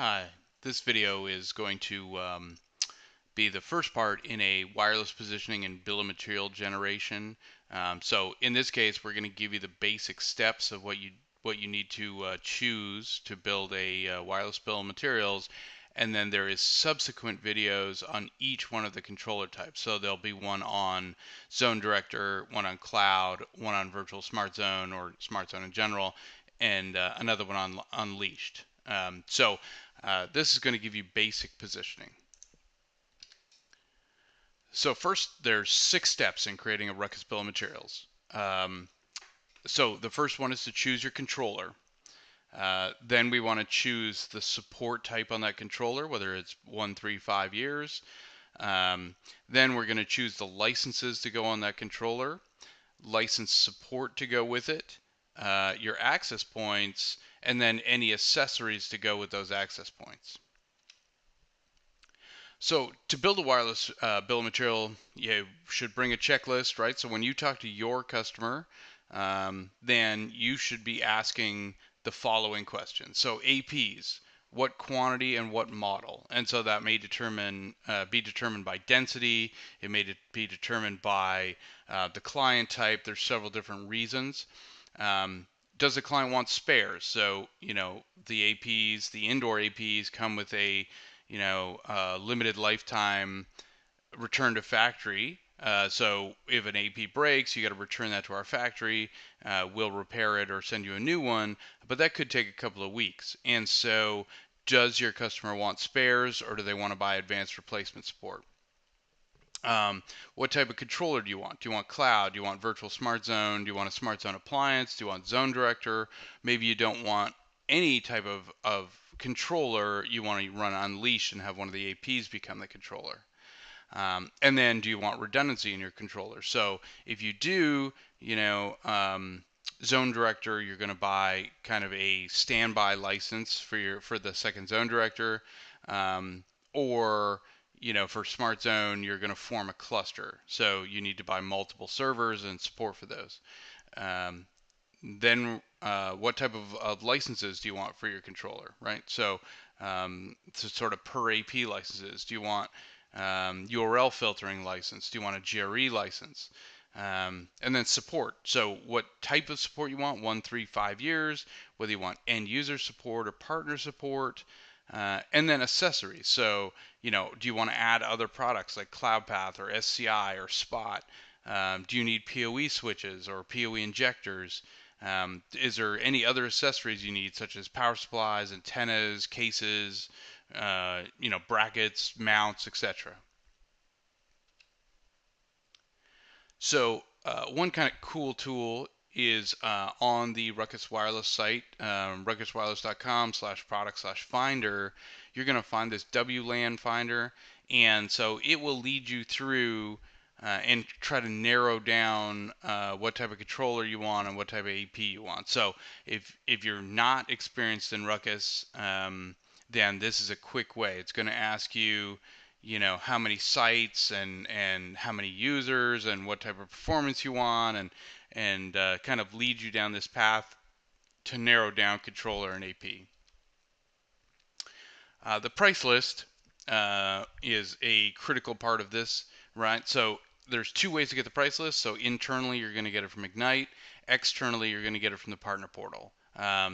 Hi, this video is going to be the first part in a wireless positioning and bill of material generation. So in this case, we're going to give you the basic steps of what you need to choose to build a wireless bill of materials, and then there is subsequent videos on each one of the controller types. So there'll be one on ZoneDirector, one on cloud, one on virtual SmartZone or SmartZone in general, and another one on Unleashed. This is going to give you basic positioning. So first, there's 6 steps in creating a Ruckus bill of materials. So the first one is to choose your controller. Then we want to choose the support type on that controller, whether it's 1, 3, 5 years. Then we're going to choose the licenses to go on that controller, license support to go with it, your access points, and then any accessories to go with those access points. So to build a wireless bill of material, you should bring a checklist, right? So when you talk to your customer, then you should be asking the following questions. So APs, what quantity and what model? And so that may be determined by density. It may be determined by the client type. There's several different reasons. Does the client want spares? So, the APs, the indoor APs come with a limited lifetime return to factory. So if an AP breaks, you got to return that to our factory. We'll repair it or send you a new one, but that could take a couple of weeks. And so does your customer want spares, or do they want to buy advanced replacement support? What type of controller do you want? Do you want cloud? Do you want virtual SmartZone? Do you want a SmartZone appliance? Do you want ZoneDirector? Maybe you don't want any type of controller. You want to run Unleashed and have one of the APs become the controller. And then do you want redundancy in your controller? So if you do, ZoneDirector, you're going to buy kind of a standby license for the second ZoneDirector, or for SmartZone, you're going to form a cluster. So you need to buy multiple servers and support for those. Then what type of licenses do you want for your controller, right? So it's sort of per AP licenses. Do you want URL filtering license? Do you want a GRE license? And then support. So what type of support you want, 1, 3, 5 years, whether you want end user support or partner support, and then accessories. So, do you want to add other products like CloudPath or SCI or Spot? Do you need PoE switches or PoE injectors? Is there any other accessories you need, such as power supplies, antennas, cases, brackets, mounts, etc.? So one kind of cool tool is on the Ruckus Wireless site, ruckuswireless.com/product/finder. You're going to find this WLAN finder, and so it will lead you through and try to narrow down what type of controller you want and what type of AP you want. So if you're not experienced in Ruckus, then this is a quick way. It's going to ask you, how many sites and how many users and what type of performance you want, and kind of lead you down this path to narrow down controller and AP. The price list is a critical part of this, right? So there's 2 ways to get the price list. So internally, you're going to get it from Ignite. Externally, you're going to get it from the partner portal.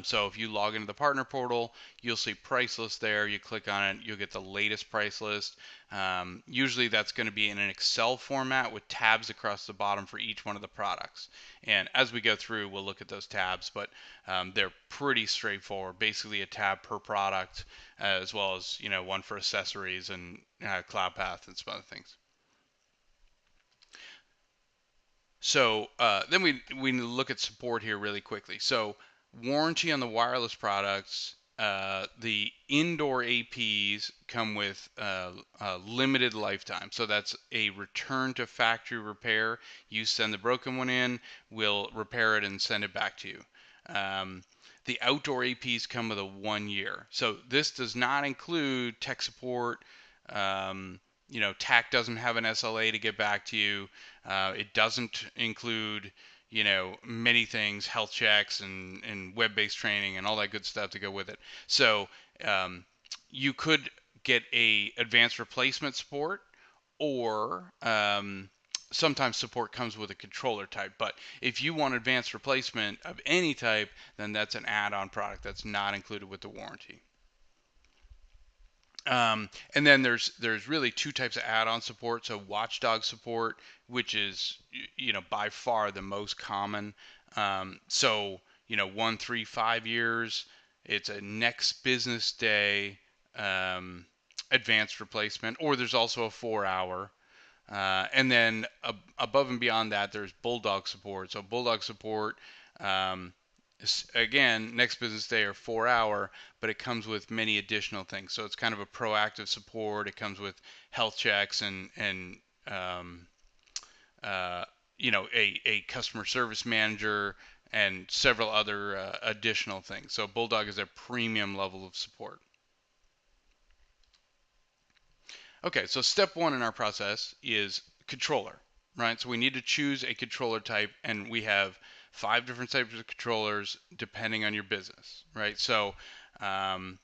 So if you log into the partner portal, you'll see price list there. You click on it, you'll get the latest price list. Usually that's going to be in an Excel format with tabs across the bottom for each one of the products. And as we go through, we'll look at those tabs, but they're pretty straightforward. Basically a tab per product, as well as one for accessories and CloudPath and some other things. So then we look at support here really quickly. So warranty on the wireless products, the indoor APs come with a limited lifetime. So that's a return to factory repair. You send the broken one in, we'll repair it and send it back to you. The outdoor APs come with a 1 year. So this does not include tech support. TAC doesn't have an SLA to get back to you. It doesn't include, many things, health checks and web-based training and all that good stuff to go with it. So you could get a advanced replacement support, or sometimes support comes with a controller type. But if you want advanced replacement of any type, then that's an add-on product that's not included with the warranty. And then there's really two types of add-on support. So watchdog support, which is by far the most common. So 1, 3, 5 years. It's a next business day advanced replacement, or there's also a 4 hour. And then above and beyond that, there's bulldog support. So bulldog support, um, again, next business day or 4 hour, but it comes with many additional things. So it's kind of a proactive support. It comes with health checks and um, uh, a customer service manager and several other additional things. So bulldog is a premium level of support. Okay, so step one in our process is controller, right? So we need to choose a controller type, and we have 5 different types of controllers depending on your business, right? So um,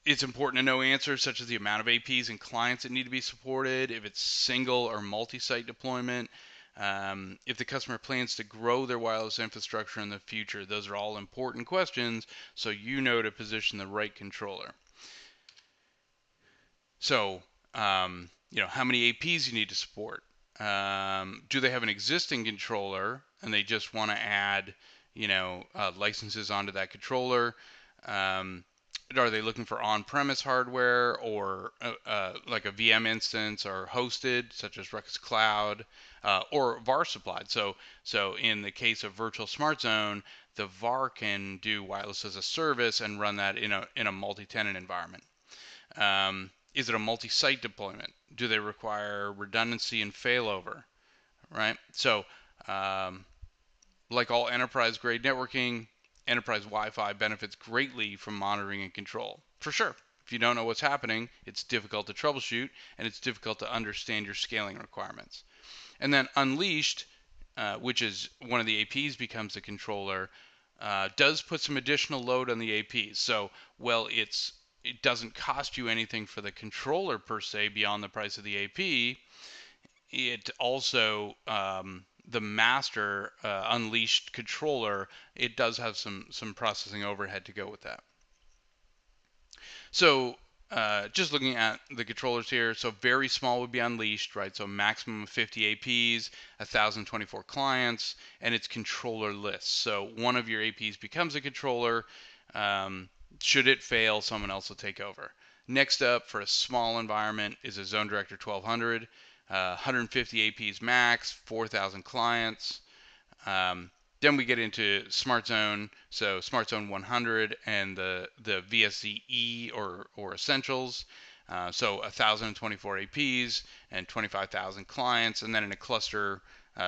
it's important to know answers such as the amount of APs and clients that need to be supported, if it's single or multi-site deployment, if the customer plans to grow their wireless infrastructure in the future. Those are all important questions, so you know to position the right controller. So, how many APs you need to support? Do they have an existing controller and they just want to add, licenses onto that controller? Um, are they looking for on-premise hardware, or like a VM instance, or hosted, such as Ruckus Cloud, or VAR supplied? So in the case of Virtual SmartZone, the VAR can do wireless as a service and run that in a multi-tenant environment. Is it a multi-site deployment? Do they require redundancy and failover? Right. So, like all enterprise-grade networking, enterprise Wi-Fi benefits greatly from monitoring and control. For sure. If you don't know what's happening, it's difficult to troubleshoot, and it's difficult to understand your scaling requirements. And then Unleashed, which is one of the APs becomes a controller, does put some additional load on the APs. So, it doesn't cost you anything for the controller per se beyond the price of the AP. It also the master Unleashed controller, it does have some processing overhead to go with that. So just looking at the controllers here, so very small would be Unleashed, right? So maximum of 50 APs, 1,024 clients, and it's controllerless. So one of your APs becomes a controller. Should it fail, someone else will take over. Next up, for a small environment, is a ZoneDirector 1200, 150 APs max, 4,000 clients. Then we get into SmartZone, so SmartZone 100 and the VSZE or Essentials. So 1,024 APs and 25,000 clients, and then in a cluster,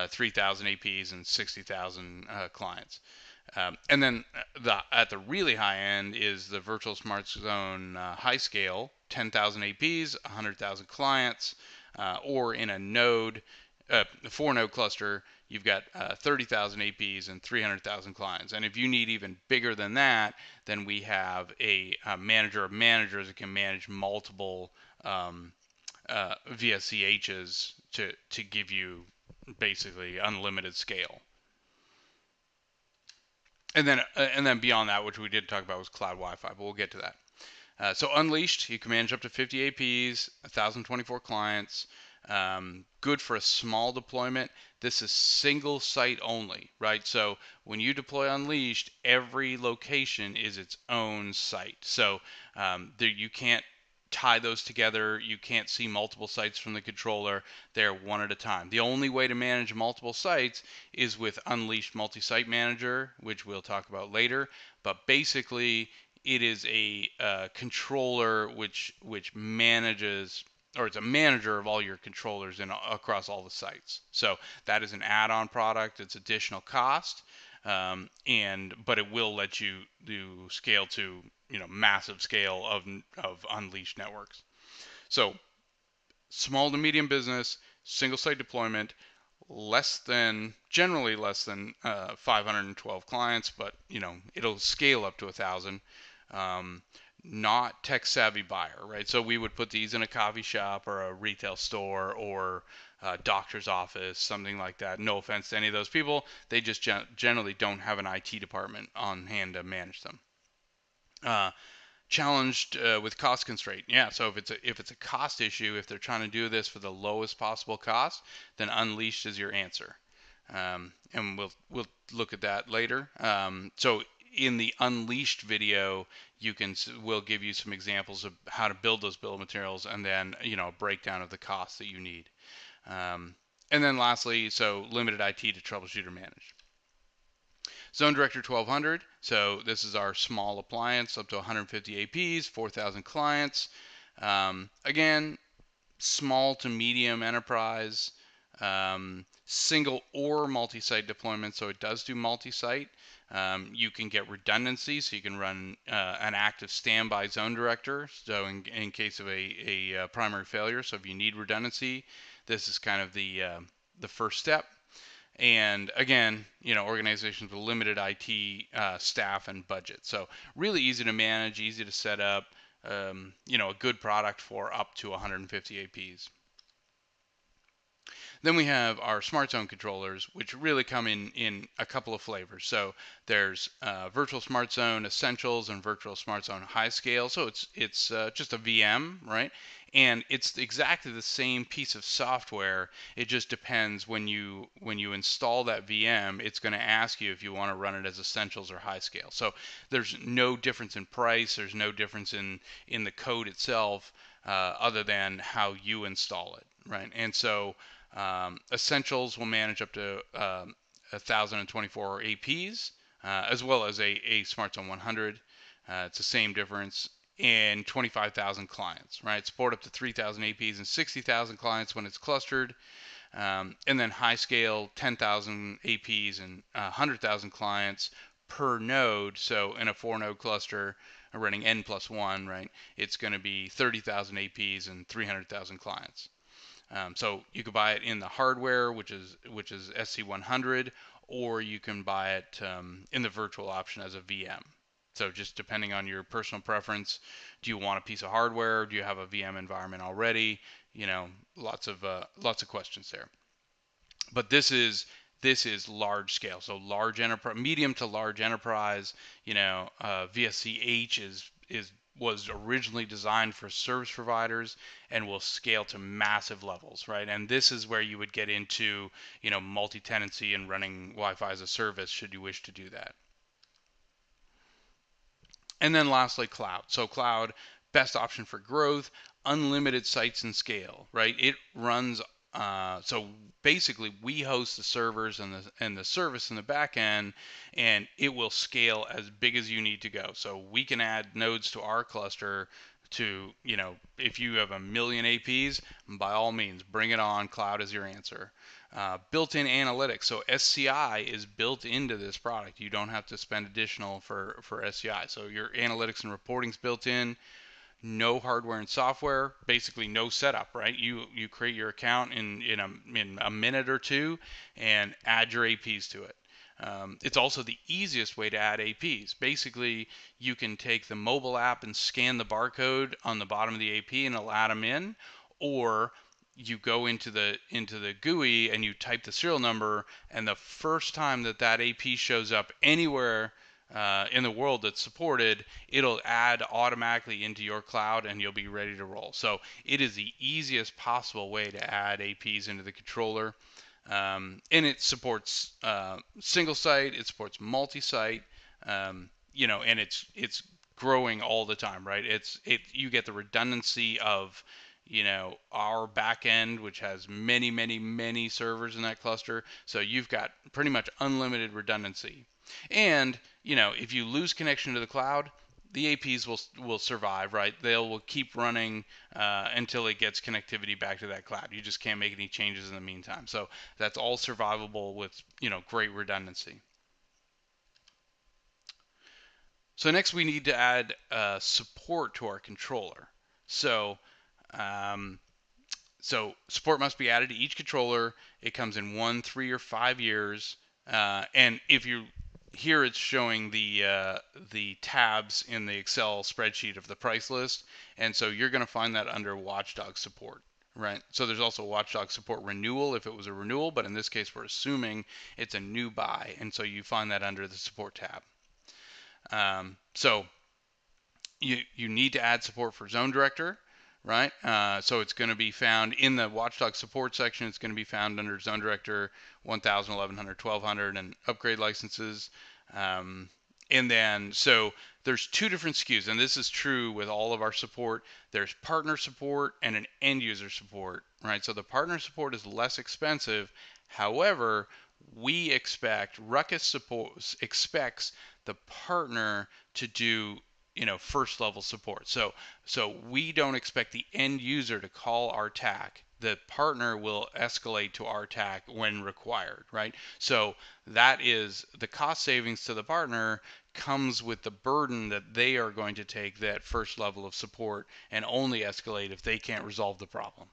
3,000 APs and 60,000 clients. And then at the really high end is the Virtual SmartZone high scale, 10,000 APs, 100,000 clients, or in a node, 4-node cluster, you've got 30,000 APs and 300,000 clients. And if you need even bigger than that, then we have a manager of managers that can manage multiple VSCHs to give you basically unlimited scale. And then beyond that, which we did talk about, was cloud Wi-Fi, but we'll get to that. So Unleashed, you can manage up to 50 APs, 1,024 clients. Good for a small deployment. This is single site only, right? So when you deploy Unleashed, every location is its own site. So you can't tie those together. You can't see multiple sites from the controller. They're one at a time. The only way to manage multiple sites is with Unleashed Multi-Site Manager, which we'll talk about later. But basically, it is a controller which manages, or it's a manager of all your controllers across all the sites. So that is an add-on product. It's additional cost, but it will let you do scale to massive scale of Unleashed networks. So small to medium business, single site deployment, generally less than 512 clients, but it'll scale up to 1,000. not tech savvy buyer, right? So we would put these in a coffee shop or a retail store or a doctor's office, something like that. No offense to any of those people, they just generally don't have an IT department on hand to manage them. Challenged with cost constraint. Yeah, so if it's a cost issue, if they're trying to do this for the lowest possible cost, then unleashed is your answer. And we'll look at that later. So in the unleashed video, we'll give you some examples of how to build those bill of materials, and then a breakdown of the costs that you need. And then lastly, so limited IT to troubleshoot or manage. ZoneDirector 1200. So this is our small appliance, up to 150 APs, 4,000 clients. Again, small to medium enterprise, single or multi-site deployment. So it does do multi-site. You can get redundancy, so you can run an active standby ZoneDirector. So in case of a primary failure, so if you need redundancy, this is kind of the first step. And again, organizations with limited IT staff and budget. So really easy to manage, easy to set up. A good product for up to 150 APs. Then we have our SmartZone controllers, which really come in a couple of flavors. So there's Virtual SmartZone Essentials and Virtual SmartZone High Scale. So it's just a VM, right? And it's exactly the same piece of software. It just depends when you install that VM, it's going to ask you if you want to run it as Essentials or High Scale. So there's no difference in price. There's no difference in the code itself, other than how you install it, right? And so Essentials will manage up to 1,024 APs, as well as a SmartZone 100. It's the same difference. And 25,000 clients, right? Support up to 3,000 APs and 60,000 clients when it's clustered. And then high scale, 10,000 APs and 100,000 clients per node. So in a 4-node cluster, running N+1, right? It's going to be 30,000 APs and 300,000 clients. So you could buy it in the hardware, which is SC100, or you can buy it in the virtual option as a VM. So just depending on your personal preference, do you want a piece of hardware? Do you have a VM environment already? Lots of questions there. But this is large scale, so large enterprise, medium to large enterprise. VSCH was originally designed for service providers and will scale to massive levels, right? And this is where you would get into, multi-tenancy and running Wi-Fi as a service, should you wish to do that. And then lastly, cloud. So cloud, best option for growth, unlimited sites and scale, right? It runs. So basically, we host the servers and the service in the back end, and it will scale as big as you need to go. So we can add nodes to our cluster to, if you have 1 million APs, by all means, bring it on. Cloud is your answer. Built-in analytics. So SCI is built into this product. You don't have to spend additional for SCI. So your analytics and reporting is built in. No hardware and software, basically no setup, right? You create your account in a minute or two and add your APs to it. It's also the easiest way to add APs. Basically, you can take the mobile app and scan the barcode on the bottom of the AP and it'll add them in, or you go into the GUI and you type the serial number, and the first time that AP shows up anywhere in the world that's supported, it'll add automatically into your cloud and you'll be ready to roll. So it is the easiest possible way to add APs into the controller. And it supports single site, it supports multi-site, and it's growing all the time, right? You get the redundancy of our back end, which has many, many, many servers in that cluster. So you've got pretty much unlimited redundancy. And if you lose connection to the cloud, the APs will survive, right? Will keep running until it gets connectivity back to that cloud. You just can't make any changes in the meantime. So that's all survivable with great redundancy. So next we need to add support to our controller. So support must be added to each controller. It comes in 1, 3, or 5 years. And if you here it's showing the tabs in the Excel spreadsheet of the price list, and so you're going to find that under Watchdog support, right? So there's also Watchdog support renewal if it was a renewal, but in this case we're assuming it's a new buy, and so you find that under the support tab. So you need to add support for ZoneDirector, right? So it's going to be found in the Watchdog support section. It's going to be found under ZoneDirector 1000, 1100, 1200, and upgrade licenses. And then, so there's two different SKUs, and this is true with all of our support. There's partner support and an end user support, right? So the partner support is less expensive. However, Ruckus support expects the partner to do first level support. So we don't expect the end user to call our TAC. The partner will escalate to our TAC when required, right? So that is the cost savings to the partner comes with the burden that they are going to take that first level of support and only escalate if they can't resolve the problem.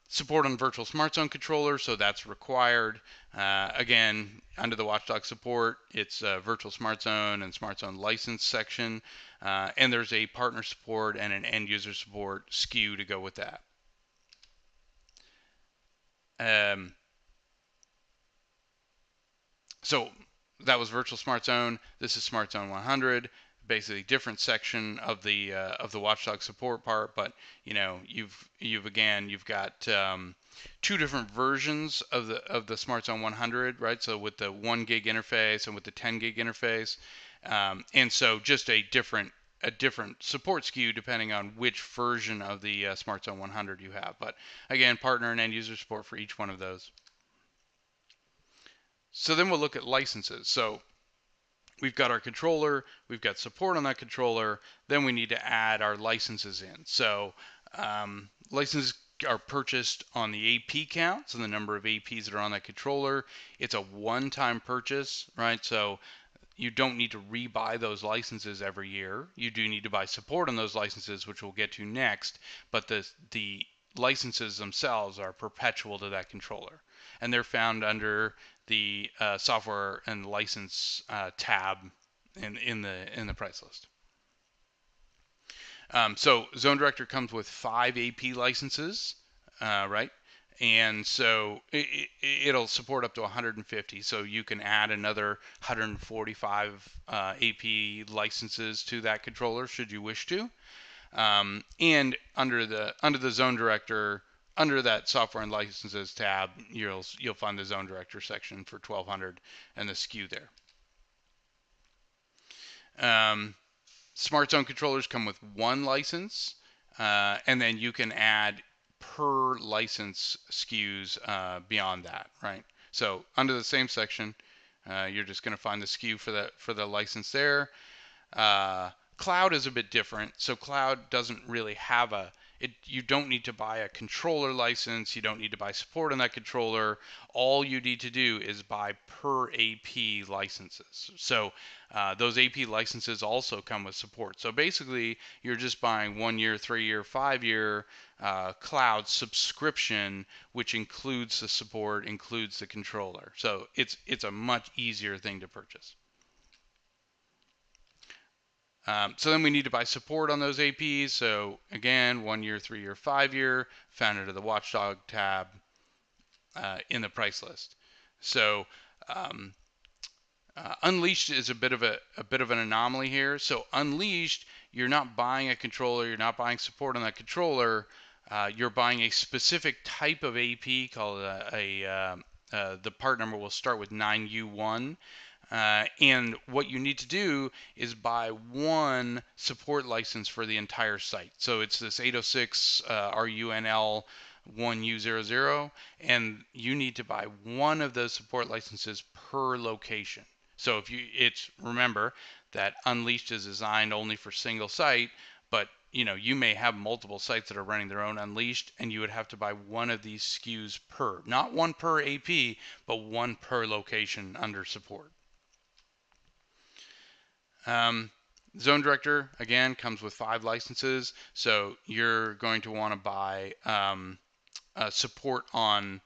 Support on virtual SmartZone controller, so that's required. Again, under the Watchdog support, it's virtual SmartZone and SmartZone license section, and there's a partner support and an end user support SKU to go with that. So that was virtual SmartZone. This is SmartZone 100. Basically, different section of the Watchdog support part, but you've got two different versions of the SmartZone 100, right? So with the 1 gig interface and with the 10 gig interface, and so just a different support SKU depending on which version of the SmartZone 100 you have. But again, partner and end user support for each one of those. So then we'll look at licenses. So we've got our controller, we've got support on that controller, then we need to add our licenses in. So licenses are purchased on the AP count, so the number of APs that are on that controller. It's a one-time purchase, right? So you don't need to rebuy those licenses every year. You do need to buy support on those licenses, which we'll get to next, but the licenses themselves are perpetual to that controller. And they're found under the software and license tab in the price list. So ZoneDirector comes with 5 AP licenses, right? And so it'll support up to 150. So you can add another 145 AP licenses to that controller should you wish to. And under the ZoneDirector, under that software and licenses tab, you'll find the ZoneDirector section for 1200 and the SKU there. SmartZone controllers come with 1 license, and then you can add per license SKUs beyond that, right? So under the same section, you're just going to find the SKU for the license there. Cloud is a bit different. So cloud doesn't really have you don't need to buy a controller license. You don't need to buy support on that controller. All you need to do is buy per AP licenses. So those AP licenses also come with support. So basically, you're just buying 1 year, 3 year, 5 year cloud subscription, which includes the support, includes the controller. So it's a much easier thing to purchase. So then we need to buy support on those APs. So again, 1 year, 3 year, 5 year, found under the Watchdog tab in the price list. So Unleashed is a bit of an anomaly here. So Unleashed, you're not buying a controller, you're not buying support on that controller. You're buying a specific type of AP called the part number will start with 9U1. And what you need to do is buy 1 support license for the entire site. So it's this 806 RUNL 1U00, and you need to buy 1 of those support licenses per location. So remember that Unleashed is designed only for single site, but you may have multiple sites that are running their own Unleashed, and you would have to buy 1 of these SKUs per, not 1 per AP, but 1 per location under support. ZoneDirector, again, comes with 5 licenses, so you're going to want to buy support on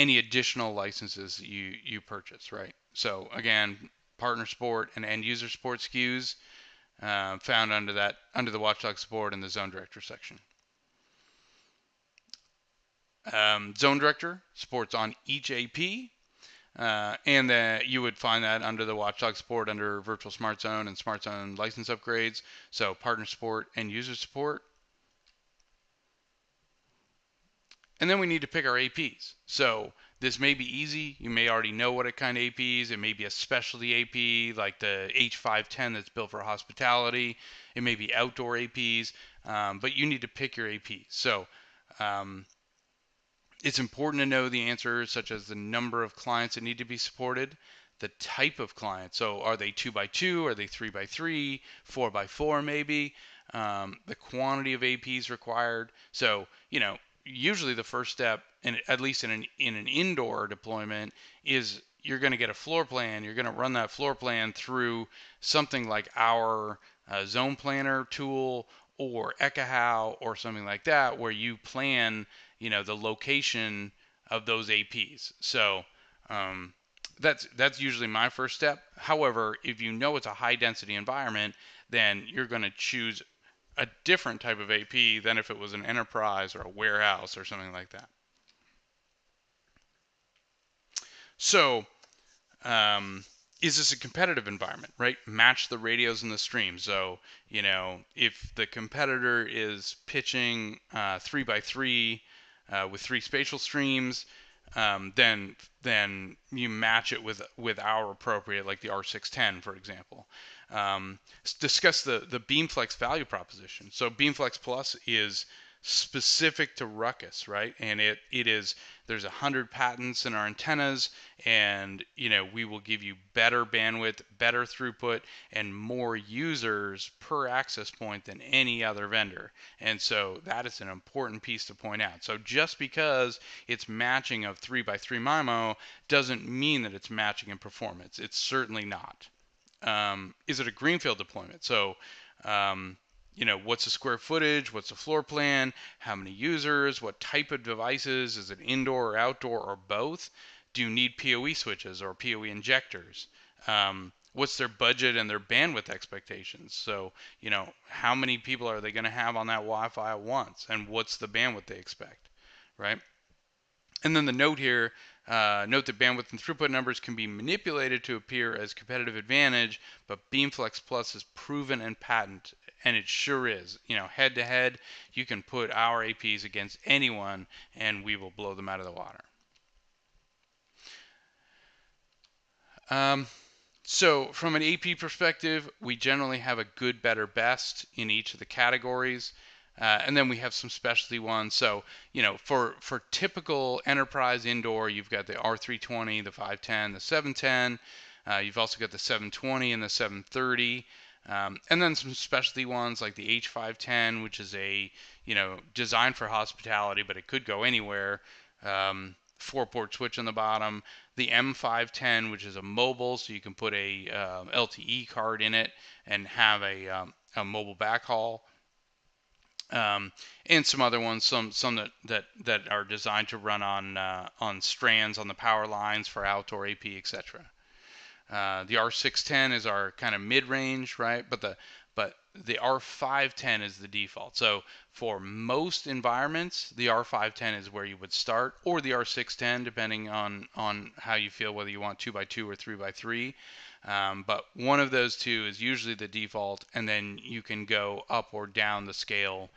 any additional licenses that you purchase, right? So again, partner support and end user support SKUs found under the Watchdog support in the ZoneDirector section. ZoneDirector supports on each AP, and you would find that under the Watchdog support under Virtual SmartZone and SmartZone license upgrades. So partner support and user support. And then we need to pick our APs. So this may be easy. You may already know what kind of APs. It may be a specialty AP like the H510 that's built for hospitality. It may be outdoor APs, but you need to pick your APs. So it's important to know the answers, such as the number of clients that need to be supported, the type of client. So are they 2x2? Are they 3x3? 4x4 maybe? The quantity of APs required. So, usually the first step, at least in an indoor deployment, is you're going to get a floor plan. You're going to run that floor plan through something like our Zone Planner tool or Ekahau or something like that, where you plan the location of those APs. So that's usually my first step. However, if you know it's a high density environment, then you're going to choose a different type of AP than if it was an enterprise or a warehouse or something like that. So is this a competitive environment, right? Match the radios and the streams. So, if the competitor is pitching 3x3 with 3 spatial streams, then you match it with our appropriate, like the R610, for example. Discuss the BeamFlex value proposition. So BeamFlex Plus is specific to Ruckus, right? And there's 100 patents in our antennas, and we will give you better bandwidth, better throughput, and more users per access point than any other vendor. And so that is an important piece to point out. So just because it's matching of 3x3 MIMO doesn't mean that it's matching in performance. It's certainly not. Is it a greenfield deployment? So what's the square footage? What's the floor plan? How many users? What type of devices? Is it indoor or outdoor or both? Do you need PoE switches or PoE injectors? What's their budget and their bandwidth expectations? So, how many people are they going to have on that Wi-Fi at once? And what's the bandwidth they expect, right? And then the note here, note that bandwidth and throughput numbers can be manipulated to appear as competitive advantage, but BeamFlex Plus is proven and patent, and it sure is. Head to head, you can put our APs against anyone, and we will blow them out of the water. So from an AP perspective, we generally have a good, better, best in each of the categories. And then we have some specialty ones. So, for typical enterprise indoor, you've got the R320, the 510, the 710. You've also got the 720 and the 730. And then some specialty ones like the H510, which is designed for hospitality, but it could go anywhere. 4-port switch on the bottom. The M510, which is a mobile, so you can put a LTE card in it and have a mobile backhaul. And some other ones, some that are designed to run on strands on the power lines for outdoor AP, etc. The R610 is our kind of mid-range, right? But the R510 is the default. So for most environments, the R510 is where you would start, or the R610, depending on how you feel, whether you want 2x2 or 3x3. But one of those two is usually the default, and then you can go up or down the scale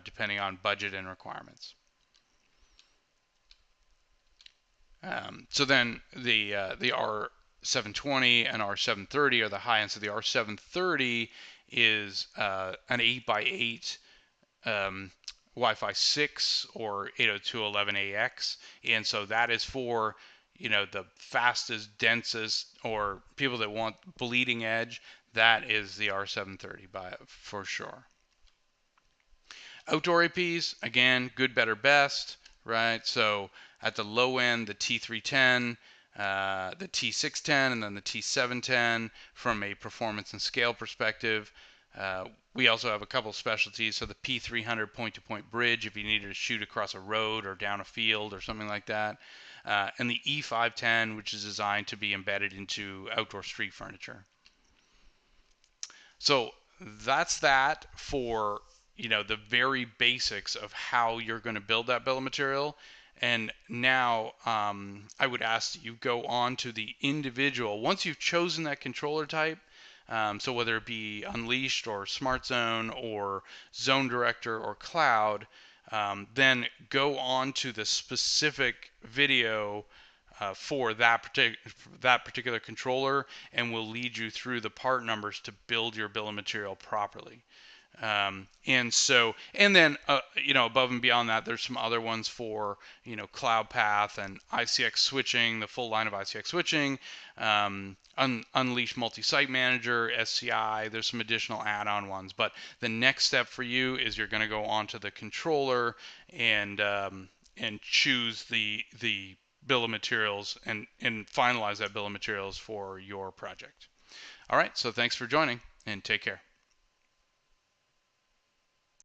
depending on budget and requirements. So then the R720 and R730 are the high end. So the R730 is an 8x8 Wi-Fi 6 or 802.11ax, and so that is for the fastest, densest, or people that want bleeding edge. That is the R730 for sure. Outdoor APs, again, good, better, best, right? So at the low end, the T310, the T610, and then the T710 from a performance and scale perspective. We also have a couple specialties. So the P300 point-to-point bridge, if you needed to shoot across a road or down a field or something like that. and the E510, which is designed to be embedded into outdoor street furniture. So that's that for the very basics of how you're going to build that bill of material. And now I would ask that you go on to the individual. Once you've chosen that controller type, so whether it be Unleashed or SmartZone or ZoneDirector or Cloud, then go on to the specific video for that particular controller, and will lead you through the part numbers to build your bill of material properly. And then above and beyond that, there's some other ones for cloud path and ICX switching, the full line of ICX switching, Unleash multi-site manager, SCI. There's some additional add-on ones, but the next step for you is you're going to go onto the controller and choose the bill of materials and finalize that bill of materials for your project. All right, so thanks for joining, and take care.